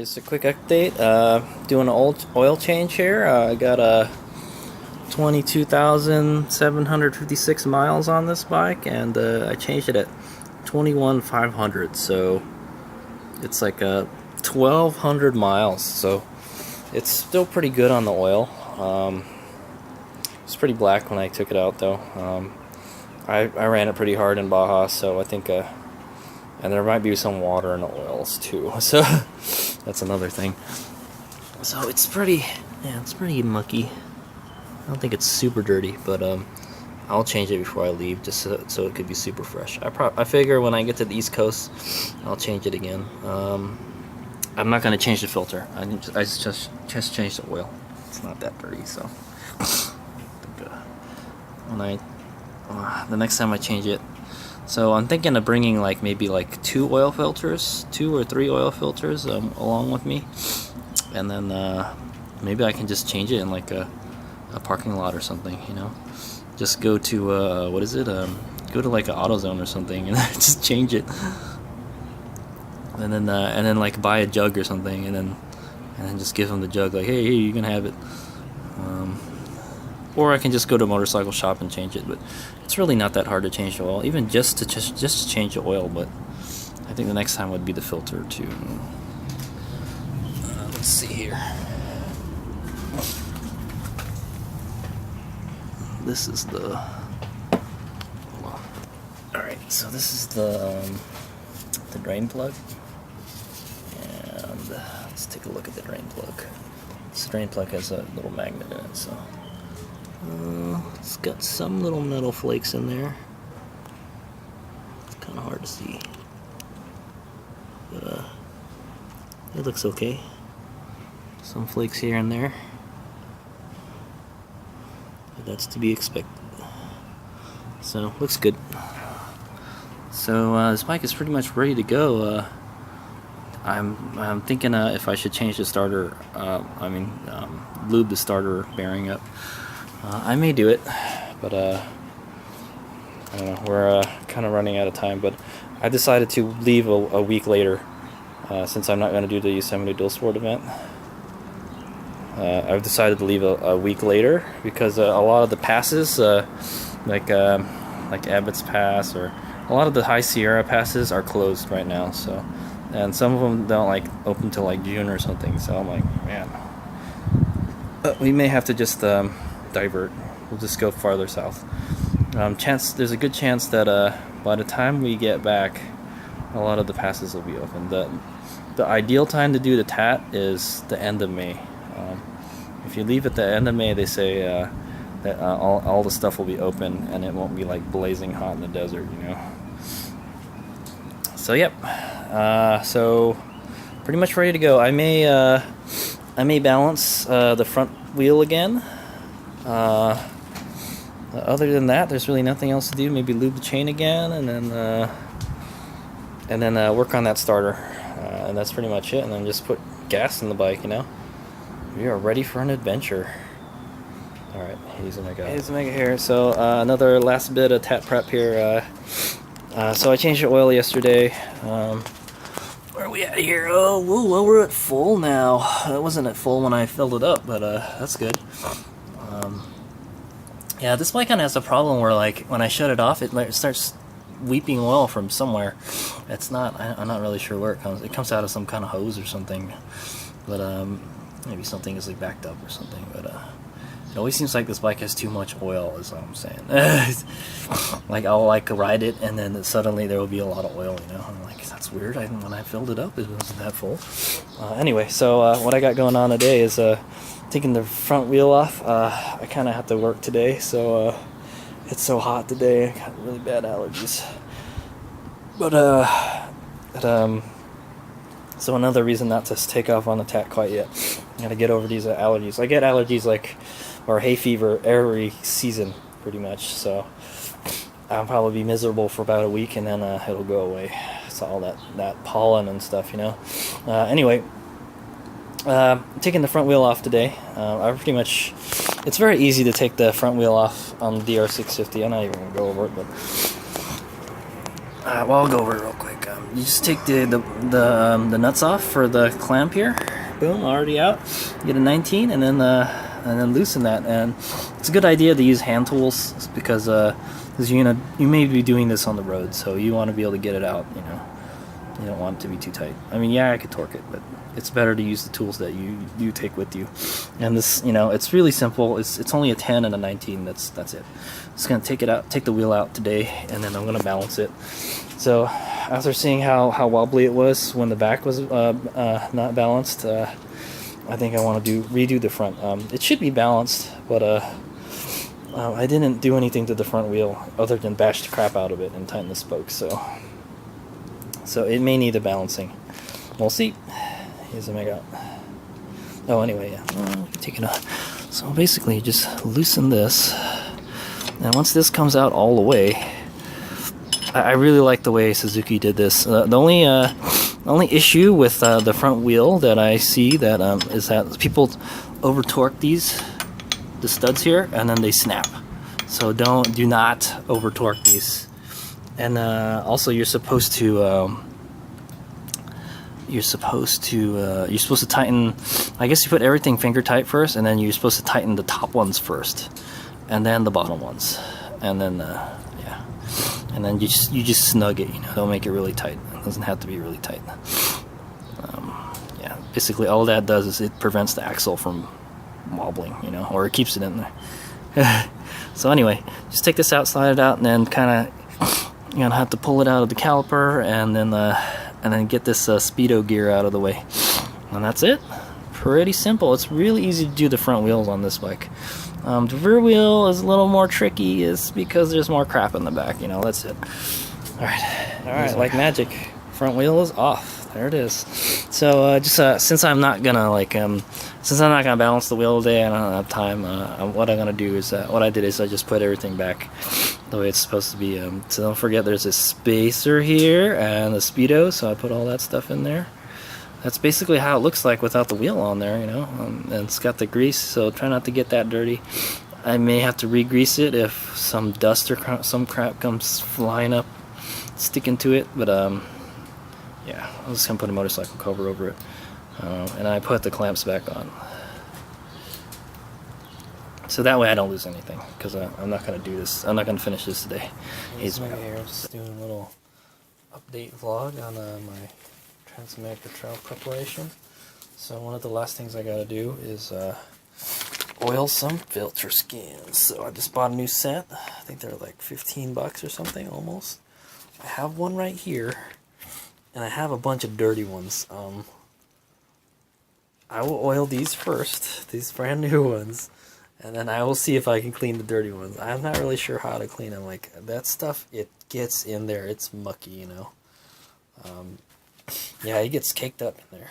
Alright, just a quick update. Doing an oil change here. I got a 22,756 miles on this bike, and I changed it at 21,500. So it's like 1,200 miles. So it's still pretty good on the oil. It's pretty black when I took it out, though. I ran it pretty hard in Baja, so I think. And there might be some water in the oils too, so that's another thing. So it's pretty mucky. I don't think it's super dirty, but I'll change it before I leave, just so it could be super fresh. I figure when I get to the East Coast, I'll change it again. I'm not gonna change the filter. I just change the oil. It's not that dirty, so. I think, the next time I change it. So I'm thinking of bringing maybe 2 oil filters, 2 or 3 oil filters along with me, and then maybe I can just change it in a parking lot or something, you know. Just go to go to an AutoZone or something and just change it, and then buy a jug or something, and then just give them the jug, hey, you can have it. Or I can just go to a motorcycle shop and change it, but it's really not that hard to change the oil, even just to change the oil. But I think the next time would be the filter too. Let's see here. This is the. All right, so this is the drain plug, and let's take a look at the drain plug. This drain plug has a little magnet in it, so. It's got some little metal flakes in there. It's kind of hard to see, but it looks okay. Some flakes here and there, but that's to be expected. So looks good. So this bike is pretty much ready to go. I'm thinking if I should change the starter. Lube the starter bearing up. I may do it, but I don't know, we're kind of running out of time, but I decided to leave a week later, since I'm not going to do the Yosemite Dual Sport event. I've decided to leave a week later because a lot of the passes, like Abbott's Pass, or a lot of the High Sierra passes are closed right now, so, and some of them don't open till June or something, so I'm like, man, we may have to just divert. We'll just go farther south. There's a good chance that by the time we get back, a lot of the passes will be open. The ideal time to do the TAT is the end of May. If you leave at the end of May, they say that all the stuff will be open and it won't be blazing hot in the desert, you know. So yep. So pretty much ready to go. I may balance the front wheel again. Other than that, there's really nothing else to do. Maybe lube the chain again, and then work on that starter, and that's pretty much it. And then just put gas in the bike. You know, we are ready for an adventure. All right, HadesOmega here. So another last bit of TAT prep here. So I changed the oil yesterday. Where are we at here? Oh, well, we're at full now. It wasn't at full when I filled it up, but that's good. Yeah, this bike kind of has a problem where when I shut it off, it starts weeping oil from somewhere. It's not. I'm not really sure where it comes. It comes out of some kind of hose or something, but maybe something is backed up or something. But it always seems like this bike has too much oil, is what I'm saying. I'll ride it, and then suddenly there will be a lot of oil. You know, I'm like, that's weird. When I filled it up, it wasn't that full. Anyway, so what I got going on today is taking the front wheel off. I kind of have to work today, so it's so hot today. I got really bad allergies. But so another reason not to take off on the TAT quite yet. I gotta get over these allergies. I get allergies or hay fever every season, pretty much. So I'll probably be miserable for about a week, and then it'll go away. It's all that pollen and stuff, you know. Anyway. Taking the front wheel off today. It's very easy to take the front wheel off on the DR650. I'm not even going to go over it, but I'll go over it real quick. I'm you just take the nuts off for the clamp here. Boom, already out. You get a 19, and then loosen that. And it's a good idea to use hand tools because you may be doing this on the road, so you want to be able to get it out. You don't want it to be too tight. I mean, yeah, I could torque it, but it's better to use the tools that you take with you. And this, it's really simple. It's only a 10 and a 19. That's it. Just gonna take the wheel out today, and then I'm gonna balance it. So after seeing how wobbly it was when the back was not balanced, I think I want to redo the front. It should be balanced, but I didn't do anything to the front wheel other than bash the crap out of it and tighten the spokes. So it may need a balancing. We'll see. Here's Omega. Oh, anyway, yeah. Take it off. So basically, you just loosen this. And once this comes out all the way, I really like the way Suzuki did this. The only issue with the front wheel that I see that is that people over torque the studs here, and then they snap. So do not over torque these. And also, you're supposed to tighten. I guess you put everything finger tight first, and then you're supposed to tighten the top ones first, and then the bottom ones, and then yeah, and then you just snug it. Don't make it really tight. It doesn't have to be really tight. Yeah, basically all that does is it prevents the axle from wobbling, or it keeps it in there. So anyway, just take this out, slide it out, and then kind of you're gonna have to pull it out of the caliper, and then get this speedo gear out of the way, and that's it. Pretty simple. It's really easy to do the front wheels on this bike. The rear wheel is a little more tricky, is because there's more crap in the back. That's it. All right, like magic, front wheel is off. There it is. So since I'm not gonna balance the wheel today, I don't have time. What I'm gonna do is what I did is I just put everything back the way it's supposed to be. So don't forget, there's a spacer here and the speedo. So I put all that stuff in there. That's basically how it looks like without the wheel on there, and it's got the grease. So try not to get that dirty. I may have to re-grease it if some dust or some crap comes flying up, sticking to it. But yeah, I'm just gonna put a motorcycle cover over it, and I put the clamps back on, so that way I don't lose anything. Because I'm not gonna do this. I'm not gonna finish this today. He's here, just doing a little update vlog on my Trans-America Trail preparation. So one of the last things I gotta do is oil some filter skins. So I just bought a new set. I think they're like $15 or something almost. I have one right here. And I have a bunch of dirty ones. I will oil these first, these brand new ones, and then I will see if I can clean the dirty ones. I'm not really sure how to clean them. Like, that stuff, it gets in there. It's mucky, Yeah, it gets caked up in there.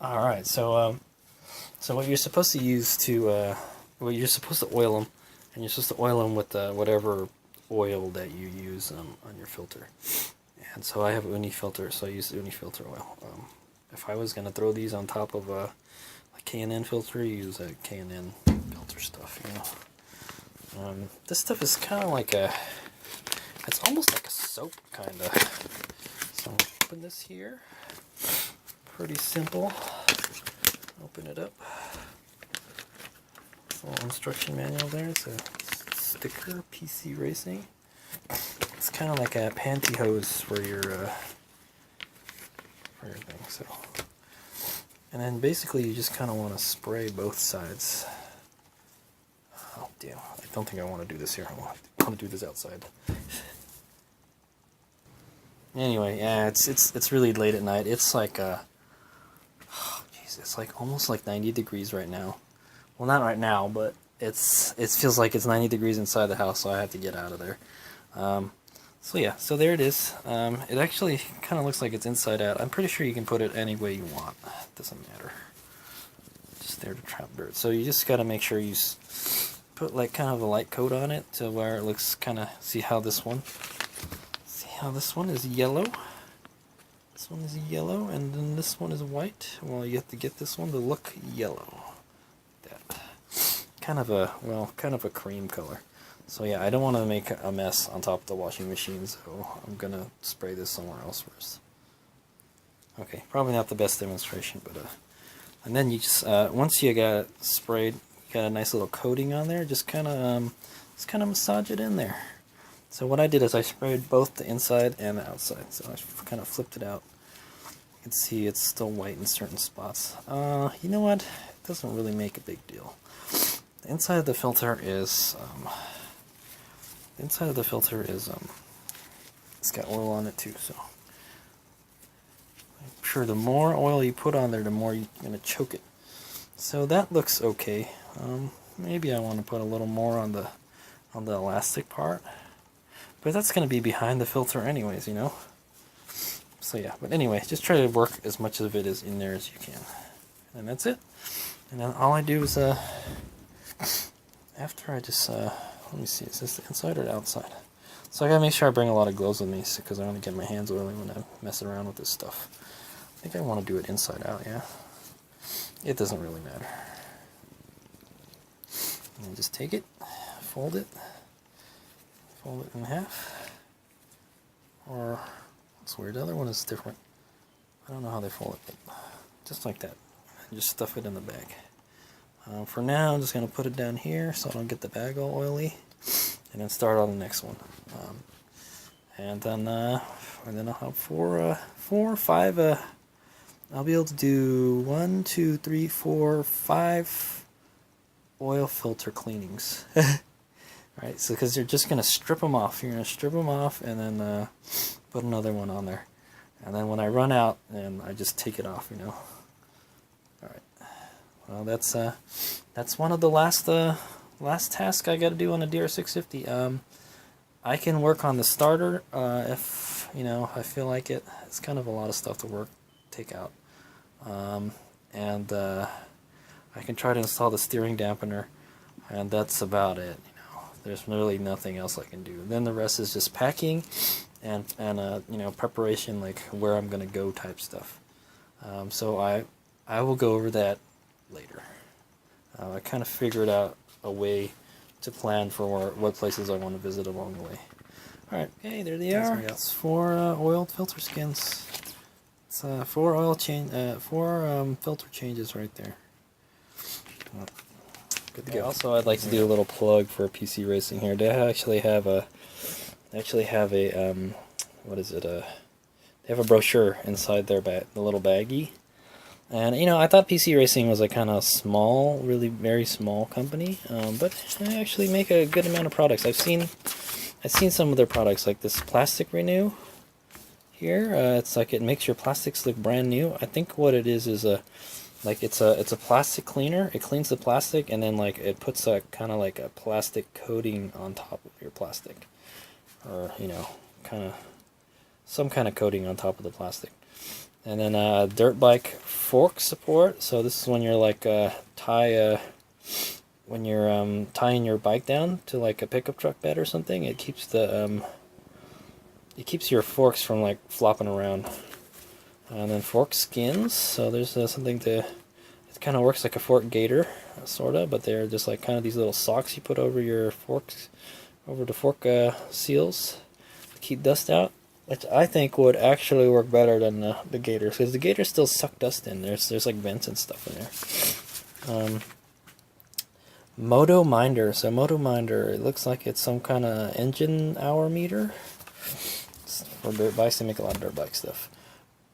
Alright, so what you're supposed to use you're supposed to oil them, and you're supposed to oil them with whatever oil that you use on your filter. And so I have Uni filter, so I use the Uni filter oil. If I was going to throw these on top of a K&N filter, use a K&N filter stuff, This stuff is kind of like it's almost like a soap, kind of. So open this here. Pretty simple. Open it up. A little instruction manual there. It's a sticker, PC Racing. It's kind of like a pantyhose for your thing. So, and then basically you just kind of want to spray both sides. Oh damn! I don't think I want to do this here. I want to do this outside. Anyway, yeah, it's really late at night. It's like it's like almost like 90 degrees right now. Well, not right now, but it feels like it's 90 degrees inside the house, so I have to get out of there. So yeah, so there it is. It actually kind of looks like it's inside out. I'm pretty sure you can put it any way you want. It doesn't matter. Just there to trap dirt. So you just got to make sure you put like kind of a light coat on it to where it looks kind of, see how this one is yellow. This one is yellow, and then this one is white. Well, you have to get this one to look yellow. That kind of a cream color. So yeah, I don't want to make a mess on top of the washing machine, so I'm gonna spray this somewhere else first. Okay, probably not the best demonstration, but and then you just once you got it sprayed, you got a nice little coating on there. Just kind of massage it in there. So what I did is I sprayed both the inside and the outside. So I kind of flipped it out. You can see it's still white in certain spots. You know what? It doesn't really make a big deal. The inside of the filter is it's got oil on it too. So I'm sure the more oil you put on there, the more you're gonna choke it. So that looks okay. Maybe I want to put a little more on the elastic part. But that's going to be behind the filter anyways, you know? So yeah, but anyway, just try to work as much of it as in there as you can. And that's it. And then all I do is, after I just, let me see, is this the inside or the outside? So I gotta make sure I bring a lot of gloves with me, because I want to get my hands oily when I mess around with this stuff. I think I want to do it inside out, yeah? It doesn't really matter. And just take it, fold it in half, or it's weird, the other one is different. I don't know how they fold it, but just like that, and just stuff it in the bag. For now, I'm just going to put it down here so I don't get the bag all oily, and then start on the next one. And then I'll have four or five, I'll be able to do 1, 2, 3, 4, 5 oil filter cleanings. Right, so because you're just going to strip them off. You're going to strip them off and then put another one on there. And then when I run out, then I just take it off, you know. Alright. Well, that's one of the last tasks I got to do on the DR650. I can work on the starter if, you know, I feel like it. It's kind of a lot of stuff to take out. And I can try to install the steering dampener, and that's about it. There's really nothing else I can do. Then the rest is just packing and you know, preparation, like where I'm gonna go type stuff. So I will go over that later. I kind of figured out a way to plan for what places I want to visit along the way. All right, hey, there they are. It's 4 oiled filter skins. It's 4 filter changes right there. Good to go. Also, I'd like to do a little plug for PC Racing here. They actually have a what is it? They have a brochure inside their the little baggie. And you know, I thought PC Racing was a kind of small, really very small company, but they actually make a good amount of products. I've seen some of their products, like this plastic renew here. It's like it makes your plastics look brand new. I think what it is like it's a plastic cleaner. It cleans the plastic, and then like it puts a kind of like a plastic coating on top of your plastic, or you know, some kind of coating on top of the plastic. And then dirt bike fork support. So this is when you're like when you're tying your bike down to like a pickup truck bed or something. It keeps your forks from like flopping around. And then fork skins, so there's something to, it kind of works like a fork gaiter, sorta, but they're just like kind of these little socks you put over your forks, over the fork seals to keep dust out, which I think would actually work better than the gaiters, because the gaiters still suck dust in. There's like vents and stuff in there. Moto Minder, so Moto Minder, it looks like it's some kind of engine hour meter. It's for dirt bikes. They make a lot of dirt bike stuff.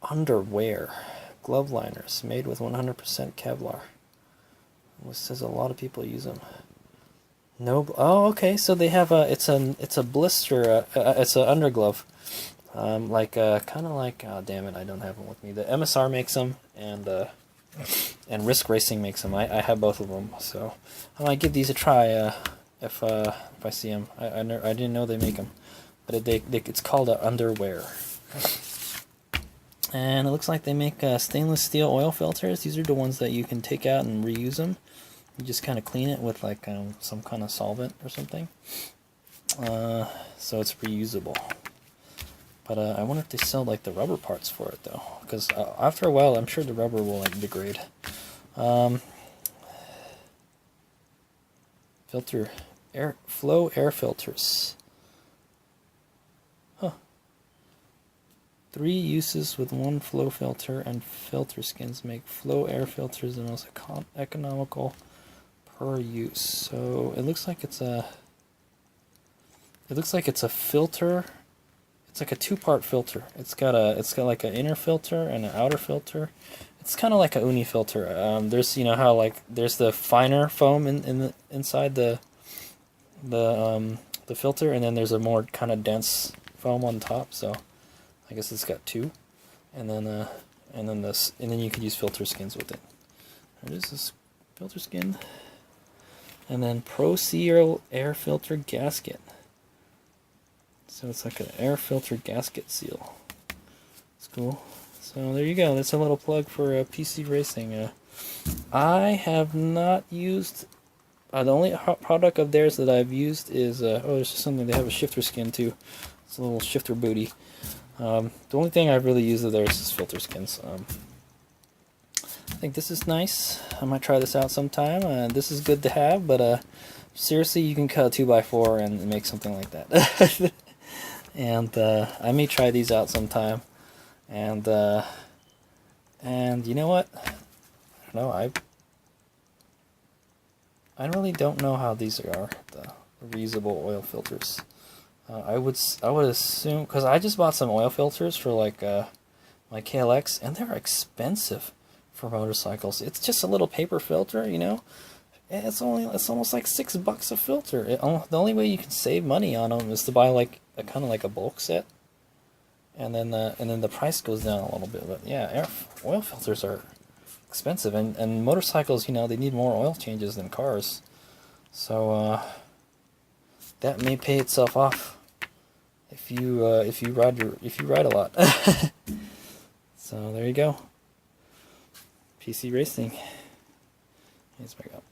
Underwear, glove liners made with 100% Kevlar. It says a lot of people use them. No, oh, okay. So they have it's a blister. It's an underglove, like kind of like. Oh, damn it! I don't have them with me. The MSR makes them, and Risk Racing makes them. I have both of them, so I might give these a try if I see them. I didn't know they make them, but it's called a underwear. And it looks like they make stainless steel oil filters. These are the ones that you can take out and reuse them. You just kind of clean it with like some kind of solvent or something. So it's reusable. But I wonder if they sell like the rubber parts for it though, because after a while I'm sure the rubber will like degrade. Filter flow air filters. Huh. 3 uses with 1 flow filter, and filter skins make flow air filters the most economical per use. So it looks like it's a filter. It's like a 2-part filter. It's got like an inner filter and an outer filter. It's kind of like a uni filter. There's, you know how like there's the finer foam inside the filter, and then there's a more kind of dense foam on top. So I guess it's got 2, and then you could use filter skins with it. There is this filter skin, and then Pro Seal air filter gasket. So it's like an air filter gasket seal. It's cool. So there you go. That's a little plug for PC racing. I have not used. The only product of theirs that I've used is there's just something. They have a shifter skin too. It's a little shifter booty. The only thing I've really used of theirs is filter skins. I think this is nice. I might try this out sometime. This is good to have, but seriously, you can cut a 2x4 and make something like that. And I may try these out sometime. And you know what? I don't know. I really don't know how these are, the reusable oil filters. I would assume, because I just bought some oil filters for like my KLX, and they're expensive for motorcycles. It's just a little paper filter, you know. It's almost like $6 a filter. The only way you can save money on them is to buy like a kind of like a bulk set, and then the price goes down a little bit. But yeah, oil filters are expensive, and motorcycles, you know, they need more oil changes than cars, so that may pay itself off if you ride a lot. So there you go. PC racing. Here's my go.